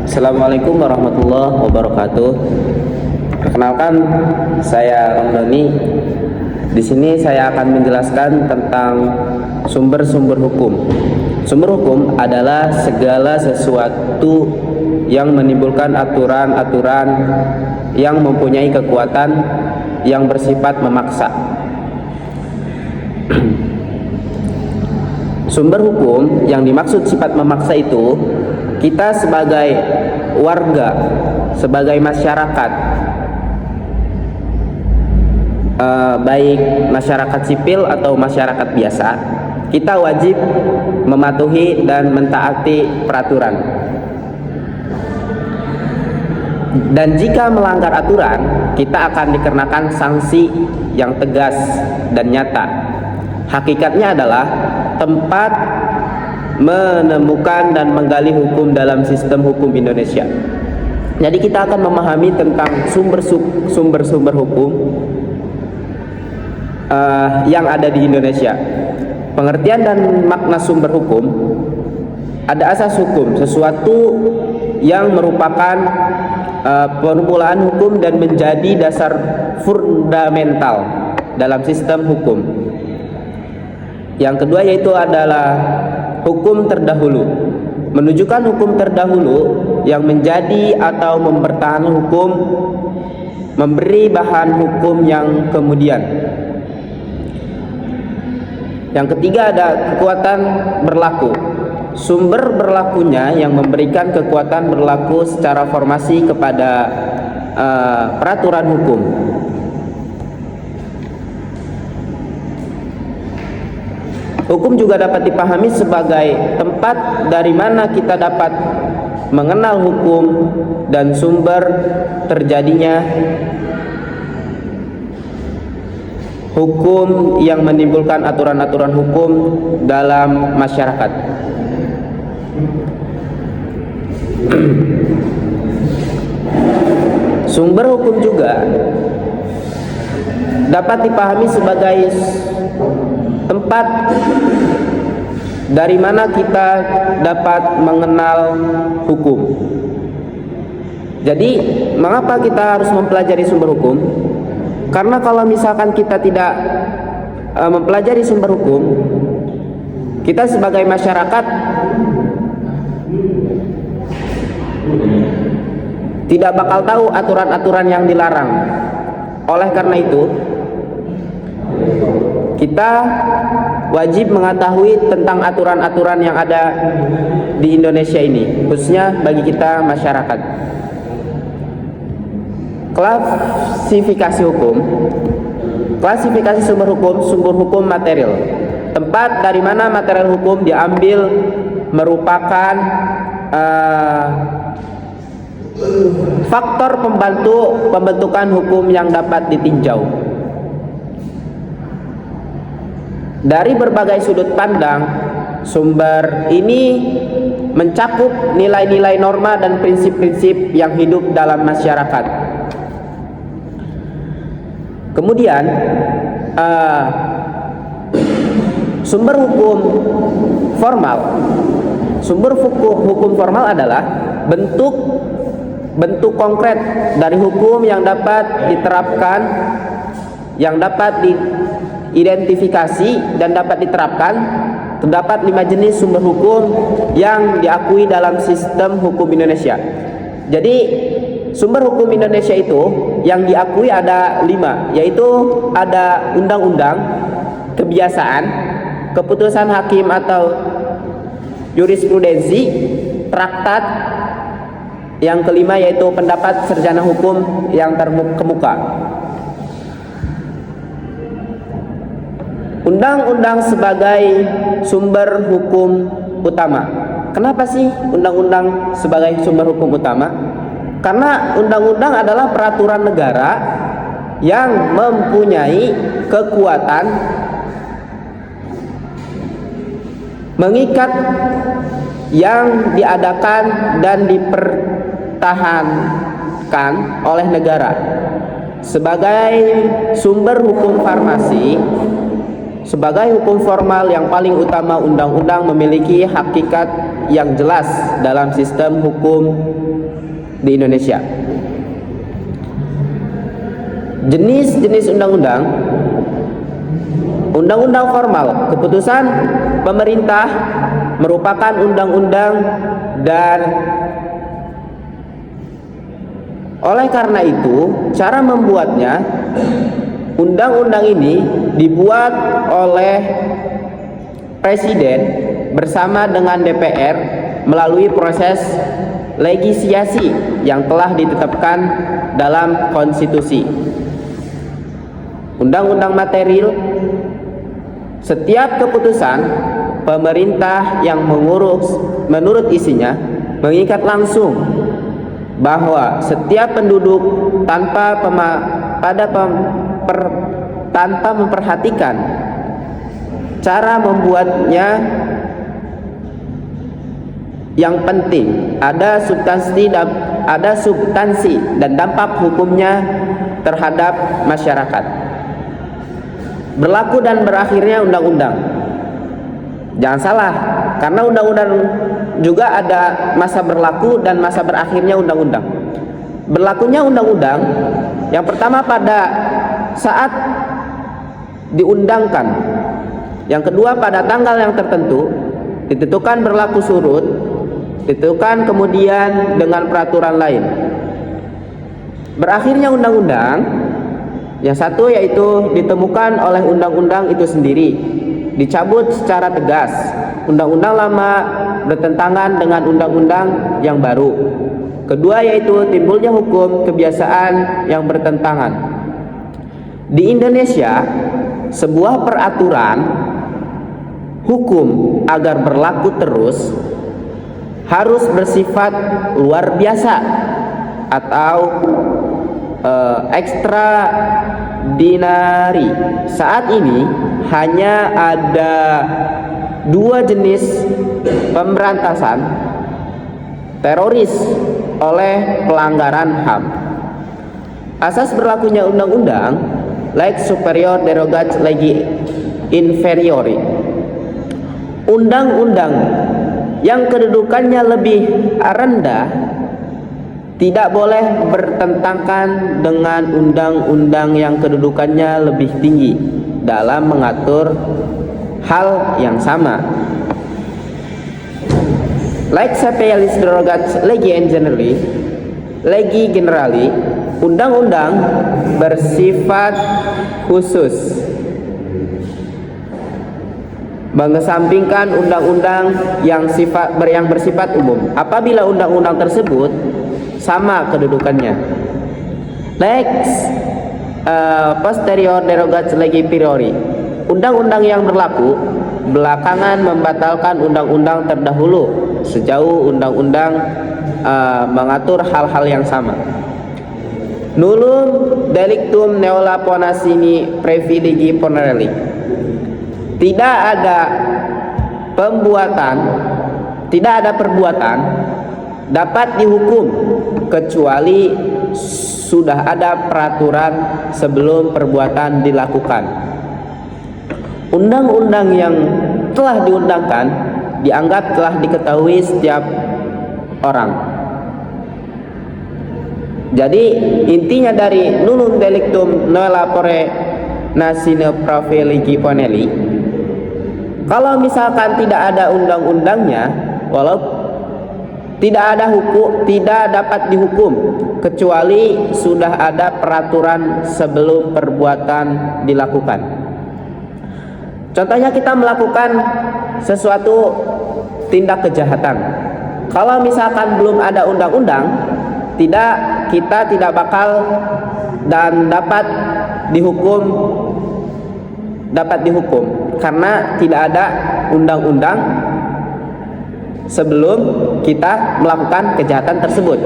Assalamualaikum warahmatullahi wabarakatuh. Perkenalkan, saya Romdoni. Di sini saya akan menjelaskan tentang sumber-sumber hukum. Sumber hukum adalah segala sesuatu yang menimbulkan aturan-aturan yang mempunyai kekuatan yang bersifat memaksa. Sumber hukum yang dimaksud sifat memaksa itu, kita sebagai warga, sebagai masyarakat, baik masyarakat sipil atau masyarakat biasa, kita wajib mematuhi dan mentaati peraturan. Dan jika melanggar aturan, kita akan dikenakan sanksi yang tegas dan nyata. Hakikatnya adalah tempat menemukan dan menggali hukum dalam sistem hukum Indonesia. Jadi kita akan memahami tentang sumber-sumber hukum yang ada di Indonesia. Pengertian dan makna sumber hukum: ada asas hukum, sesuatu yang merupakan permulaan hukum dan menjadi dasar fundamental dalam sistem hukum. Yang kedua yaitu adalah hukum terdahulu, menunjukkan hukum terdahulu yang menjadi atau mempertahankan hukum, memberi bahan hukum yang kemudian. Yang ketiga ada kekuatan berlaku, sumber berlakunya yang memberikan kekuatan berlaku secara formasi kepada peraturan hukum. Hukum juga dapat dipahami sebagai tempat dari mana kita dapat mengenal hukum dan sumber terjadinya hukum yang menimbulkan aturan-aturan hukum dalam masyarakat. Sumber hukum juga dapat dipahami sebagai tempat dari mana kita dapat mengenal hukum. Jadi, mengapa kita harus mempelajari sumber hukum? Karena kalau misalkan kita tidak mempelajari sumber hukum, kita sebagai masyarakat tidak bakal tahu aturan-aturan yang dilarang. Oleh karena itu, kita wajib mengetahui tentang aturan-aturan yang ada di Indonesia ini, khususnya bagi kita masyarakat. Klasifikasi hukum. Klasifikasi sumber hukum material. Tempat dari mana material hukum diambil merupakan faktor pembantu pembentukan hukum yang dapat ditinjau. Dari berbagai sudut pandang, sumber ini mencakup nilai-nilai norma dan prinsip-prinsip yang hidup dalam masyarakat. Kemudian, sumber hukum formal. Sumber hukum formal adalah bentuk konkret dari hukum yang dapat diterapkan, yang dapat diidentifikasi dan dapat diterapkan. Terdapat 5 jenis sumber hukum yang diakui dalam sistem hukum Indonesia. Jadi sumber hukum Indonesia itu yang diakui ada 5, yaitu ada undang-undang, kebiasaan, keputusan hakim atau jurisprudensi, traktat. Yang kelima yaitu pendapat sarjana hukum yang terkemuka. Undang-undang sebagai sumber hukum utama. Kenapa sih undang-undang sebagai sumber hukum utama? Karena undang-undang adalah peraturan negara yang mempunyai kekuatan mengikat yang diadakan dan dipertahankan oleh negara. Sebagai sumber hukum farmasi, sebagai hukum formal yang paling utama, undang-undang memiliki hakikat yang jelas dalam sistem hukum di Indonesia. Jenis-jenis undang-undang. Undang-undang formal, keputusan pemerintah merupakan undang-undang, dan oleh karena itu cara membuatnya, undang-undang ini dibuat oleh Presiden bersama dengan DPR melalui proses legislasi yang telah ditetapkan dalam konstitusi. Undang-undang material, setiap keputusan pemerintah yang menurut isinya mengikat langsung bahwa setiap penduduk tanpa memperhatikan cara membuatnya. Yang penting ada substansi dan dampak hukumnya terhadap masyarakat. Berlaku dan berakhirnya undang-undang. Jangan salah, karena undang-undang juga ada masa berlaku dan masa berakhirnya undang-undang. Berlakunya undang-undang yang pertama pada saat diundangkan, yang kedua pada tanggal yang tertentu, ditentukan berlaku surut, ditentukan kemudian dengan peraturan lain. Berakhirnya undang-undang, yang satu yaitu ditemukan oleh undang-undang itu sendiri, dicabut secara tegas. Undang-undang lama bertentangan dengan undang-undang yang baru. Kedua yaitu timbulnya hukum kebiasaan yang bertentangan. Di Indonesia, sebuah peraturan hukum agar berlaku terus harus bersifat luar biasa atau ekstraordinari. Saat ini hanya ada dua jenis pemberantasan teroris oleh pelanggaran HAM. Asas berlakunya undang-undang lex superior derogat legi inferiori. Undang-undang yang kedudukannya lebih rendah tidak boleh bertentangan dengan undang-undang yang kedudukannya lebih tinggi dalam mengatur hal yang sama. Lex specialis derogat legi generali, undang-undang bersifat khusus, mengesampingkan undang-undang yang bersifat umum apabila undang-undang tersebut sama kedudukannya. Lex posterior derogat legi priori, undang-undang yang berlaku belakangan membatalkan undang-undang terdahulu sejauh undang-undang mengatur hal-hal yang sama. Nullum delictum neola ponasini privilegi ponereli. Tidak ada perbuatan dapat dihukum kecuali sudah ada peraturan sebelum perbuatan dilakukan. Undang-undang yang telah diundangkan dianggap telah diketahui setiap orang. Jadi intinya dari nullum delictum nola pore nasine privilegi poneli, kalau misalkan tidak ada undang-undangnya, walau tidak ada hukum, tidak dapat dihukum kecuali sudah ada peraturan sebelum perbuatan dilakukan. Contohnya kita melakukan sesuatu tindak kejahatan. Kalau misalkan belum ada undang-undang, kita tidak bakal dan dapat dihukum karena tidak ada undang-undang sebelum kita melakukan kejahatan tersebut.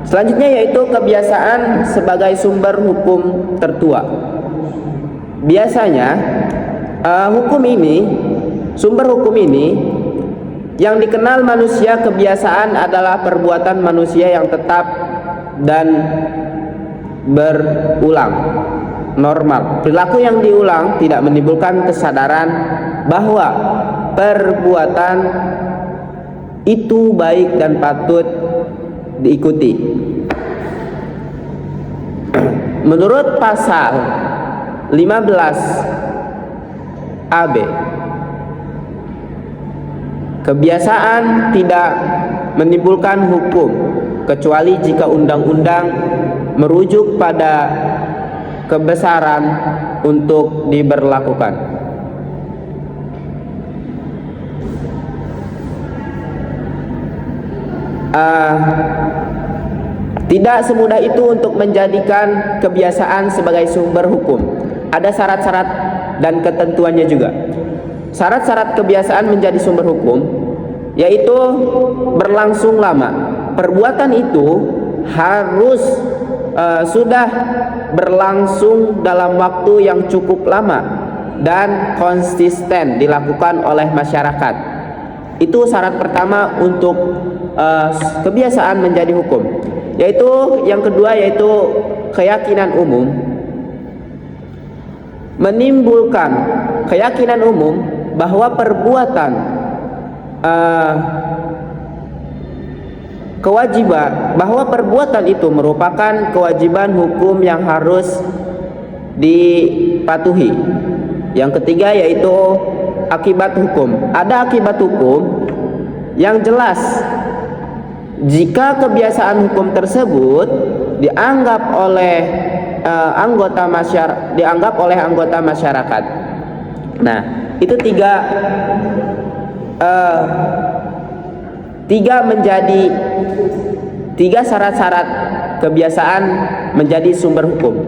Selanjutnya yaitu kebiasaan sebagai sumber hukum tertua. Biasanya sumber hukum ini yang dikenal manusia, kebiasaan adalah perbuatan manusia yang tetap dan berulang, normal. Perilaku yang diulang tidak menimbulkan kesadaran bahwa perbuatan itu baik dan patut diikuti. Menurut pasal 15 AB, kebiasaan tidak menimbulkan hukum kecuali jika undang-undang merujuk pada kebesaran untuk diberlakukan. Tidak semudah itu untuk menjadikan kebiasaan sebagai sumber hukum. Ada syarat-syarat dan ketentuannya juga. Syarat-syarat kebiasaan menjadi sumber hukum yaitu berlangsung lama. Perbuatan itu harus sudah berlangsung dalam waktu yang cukup lama dan konsisten dilakukan oleh masyarakat. Itu syarat pertama untuk kebiasaan menjadi hukum. Yaitu yang kedua yaitu keyakinan umum. Menimbulkan keyakinan umum bahwa perbuatan kewajiban, bahwa perbuatan itu merupakan kewajiban hukum yang harus dipatuhi. Yang ketiga yaitu akibat hukum. Ada akibat hukum yang jelas jika kebiasaan hukum tersebut dianggap oleh anggota masyarakat. Nah, itu tiga syarat-syarat kebiasaan menjadi sumber hukum.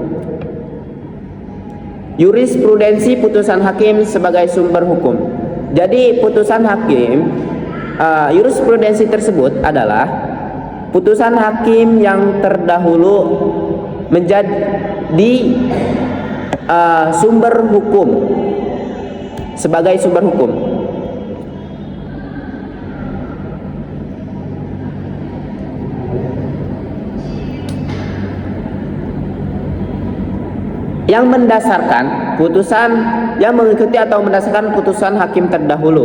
Jurisprudensi putusan hakim sebagai sumber hukum. Jadi putusan hakim, jurisprudensi tersebut adalah putusan hakim yang terdahulu menjadi sumber hukum, sebagai sumber hukum. Yang mendasarkan putusan, yang mengikuti atau mendasarkan putusan hakim terdahulu.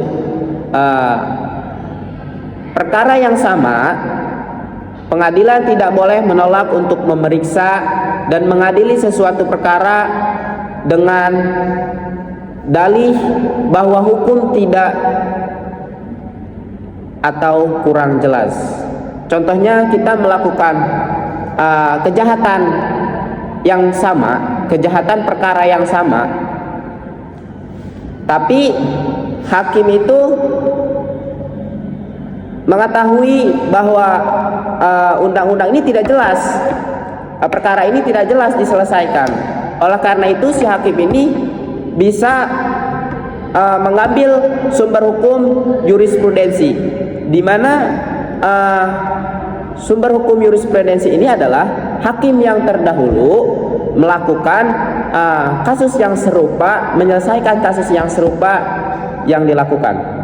Perkara yang sama, pengadilan tidak boleh menolak untuk memeriksa dan mengadili sesuatu perkara dengan dalih bahwa hukum tidak atau kurang jelas. Contohnya kita melakukan kejahatan yang sama, kejahatan perkara yang sama, tapi hakim itu mengetahui bahwa undang-undang ini tidak jelas, perkara ini tidak jelas diselesaikan. Oleh karena itu si hakim ini bisa mengambil sumber hukum jurisprudensi, di mana sumber hukum jurisprudensi ini adalah hakim yang terdahulu melakukan kasus yang serupa, menyelesaikan kasus yang serupa yang dilakukan.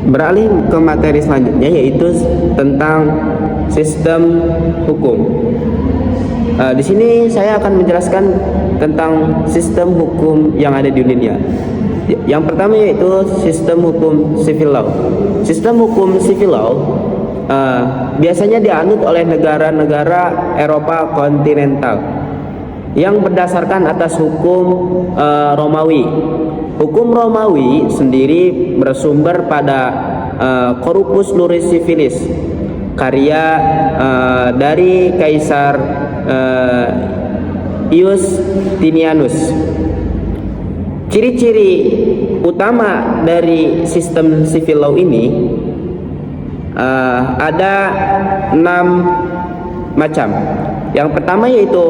Beralih ke materi selanjutnya yaitu tentang sistem hukum. Di sini saya akan menjelaskan tentang sistem hukum yang ada di dunia. Yang pertama yaitu sistem hukum civil law. Sistem hukum civil law biasanya dianut oleh negara-negara Eropa kontinental yang berdasarkan atas hukum Romawi. Hukum Romawi sendiri bersumber pada Corpus Juris Civilis, karya dari Kaisar Justinianus. Ciri-ciri utama dari sistem civil law ini ada 6 macam. Yang pertama yaitu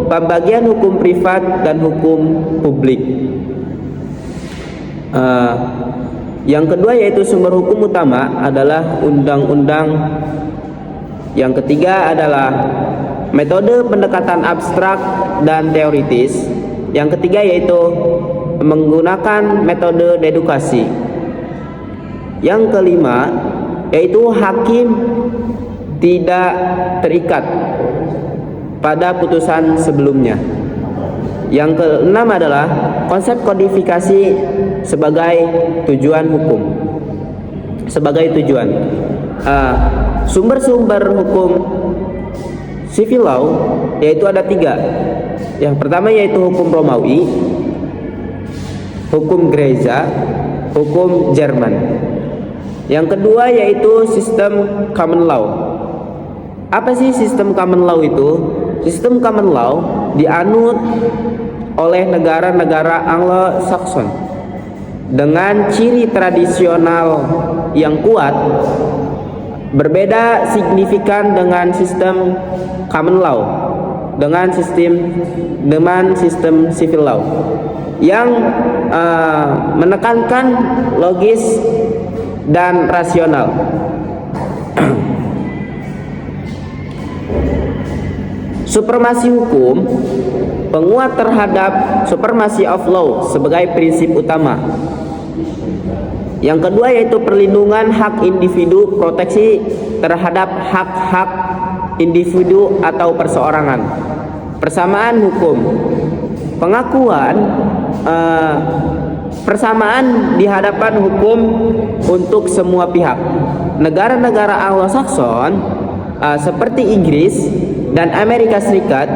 pembagian hukum privat dan hukum publik. Yang kedua yaitu sumber hukum utama adalah undang-undang. Yang ketiga adalah metode pendekatan abstrak dan teoritis. Yang ketiga yaitu menggunakan metode dedukasi. Yang kelima yaitu hakim tidak terikat pada putusan sebelumnya. Yang keenam adalah konsep kodifikasi sebagai tujuan hukum. Sebagai tujuan. Sumber-sumber hukum civil law yaitu ada 3. Yang pertama yaitu hukum Romawi, hukum gereja, hukum Jerman. Yang kedua yaitu sistem common law. Apa sih sistem common law itu? Sistem common law dianut oleh negara-negara Anglo-Saxon dengan ciri tradisional yang kuat, berbeda signifikan dengan sistem common law, dengan sistem civil law yang menekankan logis dan rasional. Supremasi hukum, penguat terhadap supremacy of law sebagai prinsip utama. Yang kedua yaitu perlindungan hak individu, proteksi terhadap hak-hak individu atau perseorangan. Persamaan hukum, pengakuan persamaan di hadapan hukum untuk semua pihak. Negara-negara Anglo-Saxon seperti Inggris dan Amerika Serikat,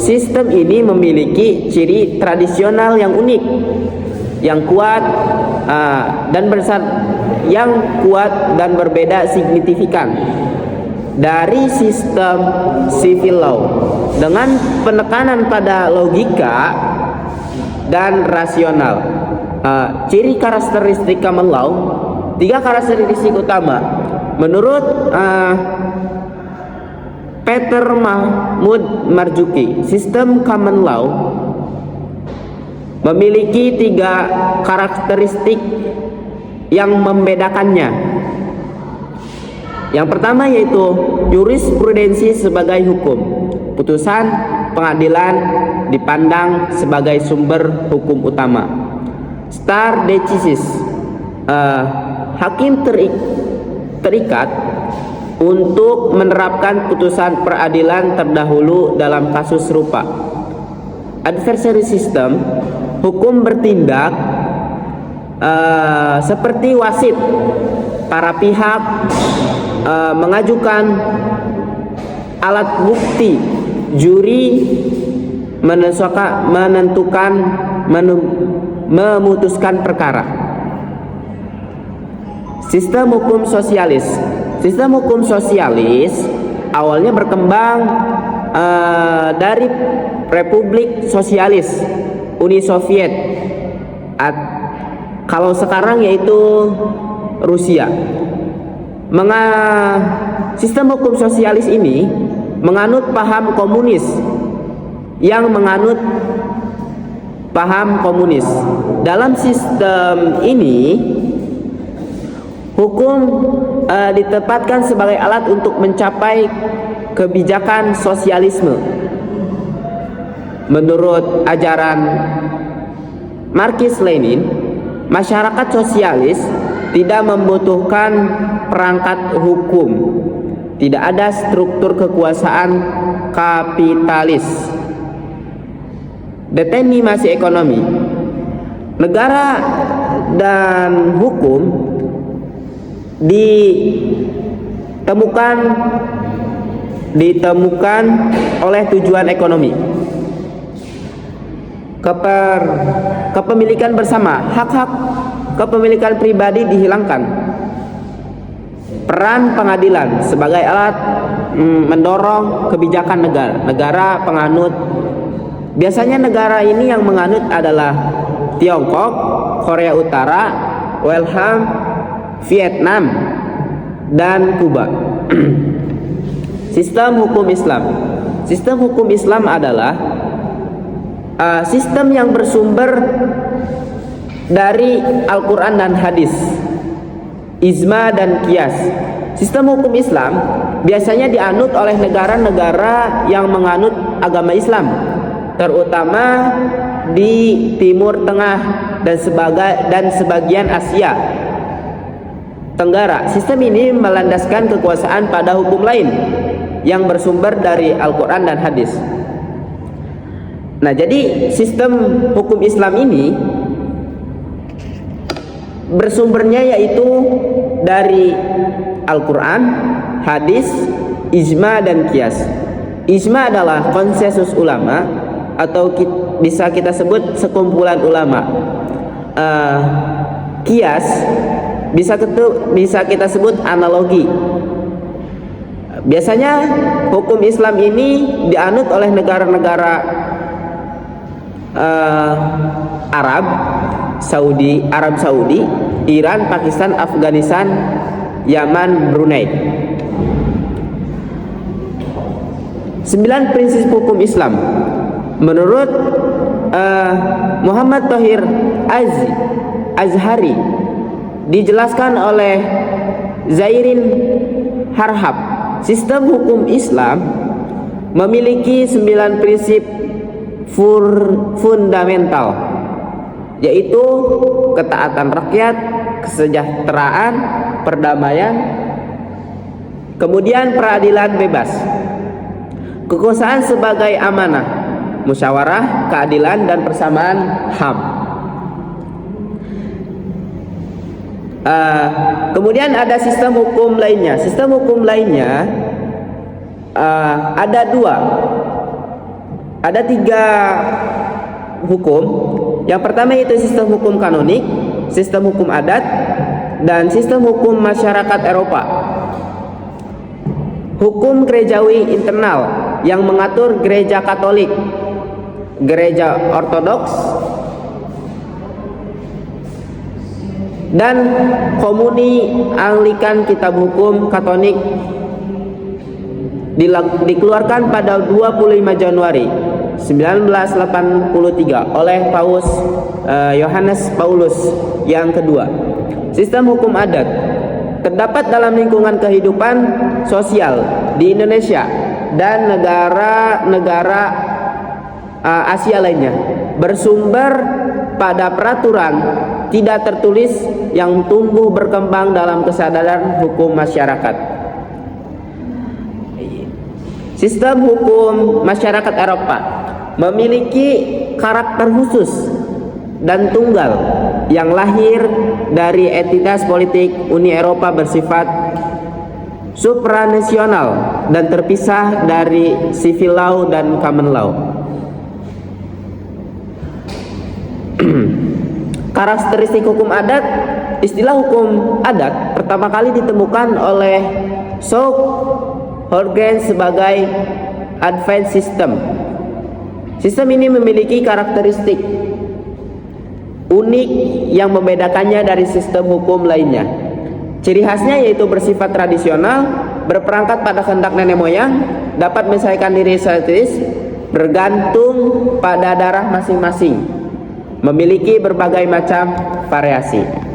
sistem ini memiliki ciri tradisional yang unik, yang kuat dan berbeda signifikan dari sistem civil law dengan penekanan pada logika dan rasional. Ciri karakteristik common law, 3 karakteristik utama menurut Peter Mahmud Marzuki. Sistem common law memiliki 3 karakteristik yang membedakannya. Yang pertama yaitu jurisprudensi sebagai hukum. Putusan pengadilan dipandang sebagai sumber hukum utama. Stare decisis, hakim terikat untuk menerapkan putusan peradilan terdahulu dalam kasus serupa. Adversary system, hukum bertindak seperti wasit. Para pihak mengajukan alat bukti, juri memutuskan perkara. Sistem hukum sosialis. Sistem hukum sosialis awalnya berkembang dari Republik Sosialis Uni Soviet, kalau sekarang yaitu Rusia. Sistem hukum sosialis ini menganut paham komunis, Dalam sistem ini hukum ditempatkan sebagai alat untuk mencapai kebijakan sosialisme. Menurut ajaran Marxis Lenin, masyarakat sosialis tidak membutuhkan perangkat hukum. Tidak ada struktur kekuasaan kapitalis. Determinasi ekonomi. Negara dan hukum ditemukan oleh tujuan ekonomi. Kepemilikan bersama, hak-hak kepemilikan pribadi dihilangkan. Peran pengadilan sebagai alat mendorong kebijakan negara penganut. Biasanya negara ini yang menganut adalah Tiongkok, Korea Utara, Vietnam, Vietnam, dan Kuba. Sistem hukum Islam. Sistem hukum Islam adalah sistem yang bersumber dari Al-Quran dan hadis. ijma dan qiyas. Sistem hukum Islam biasanya dianut oleh negara-negara yang menganut agama Islam, terutama di Timur Tengah dan sebagian Asia Tenggara. Sistem ini melandaskan kekuasaan pada hukum lain yang bersumber dari Al-Quran dan hadis. Nah, jadi sistem hukum Islam ini bersumbernya yaitu dari Al-Quran, hadis, ijma dan qiyas. Ijma adalah konsensus ulama atau bisa kita sebut sekumpulan ulama. Qiyas bisa kita sebut analogi. Biasanya hukum Islam ini dianut oleh negara-negara Arab Saudi, Iran, Pakistan, Afghanistan, Yaman, Brunei. 9 prinsip hukum Islam menurut Muhammad Thohir Azhari, dijelaskan oleh Zairin Harhab. Sistem hukum Islam memiliki 9 prinsip fundamental, yaitu ketaatan rakyat, kesejahteraan, perdamaian, kemudian peradilan bebas, kekuasaan sebagai amanah, musyawarah, keadilan dan persamaan HAM. Kemudian ada sistem hukum lainnya. Sistem hukum lainnya ada 3 hukum. Yang pertama yaitu sistem hukum kanonik, sistem hukum adat, dan sistem hukum masyarakat Eropa. Hukum gerejawi internal yang mengatur gereja Katolik, gereja Ortodoks, dan komuni Anglikan. Kitab hukum Katolik dikeluarkan pada 25 Januari 1983 oleh Paus Yohanes Paulus yang kedua. Sistem hukum adat terdapat dalam lingkungan kehidupan sosial di Indonesia dan negara-negara Asia lainnya, bersumber pada peraturan tidak tertulis yang tumbuh berkembang dalam kesadaran hukum masyarakat. Sistem hukum masyarakat Eropa memiliki karakter khusus dan tunggal yang lahir dari entitas politik Uni Eropa bersifat supranasional dan terpisah dari civil law dan common law. Karakteristik hukum adat. Istilah hukum adat pertama kali ditemukan oleh Saul Horgen sebagai advanced system. Sistem ini memiliki karakteristik unik yang membedakannya dari sistem hukum lainnya. Ciri khasnya yaitu bersifat tradisional, berperangkat pada kehendak nenek moyang, dapat menyelesaikan diri sendiri, bergantung pada darah masing-masing, memiliki berbagai macam variasi.